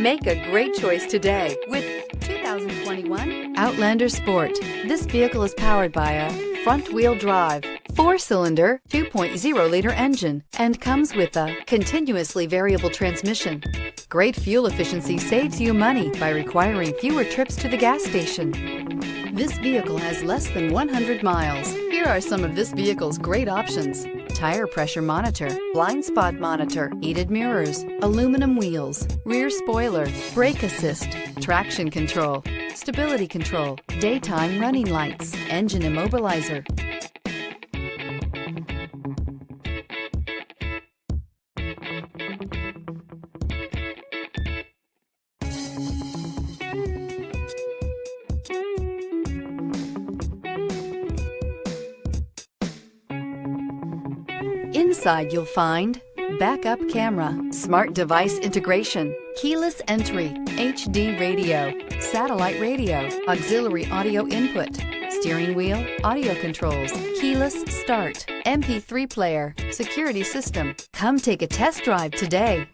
Make a great choice today with 2021 Outlander Sport. This vehicle is powered by a front-wheel drive, 4-cylinder, 2.0-liter engine, and comes with a continuously variable transmission. Great fuel efficiency saves you money by requiring fewer trips to the gas station. This vehicle has less than 100 miles. Here are some of this vehicle's great options: tire pressure monitor, blind spot monitor, heated mirrors, aluminum wheels, rear spoiler, brake assist, traction control, stability control, daytime running lights, engine immobilizer. Inside you'll find backup camera, smart device integration, keyless entry, HD radio, satellite radio, auxiliary audio input, steering wheel audio controls, keyless start, MP3 player, security system. Come take a test drive today.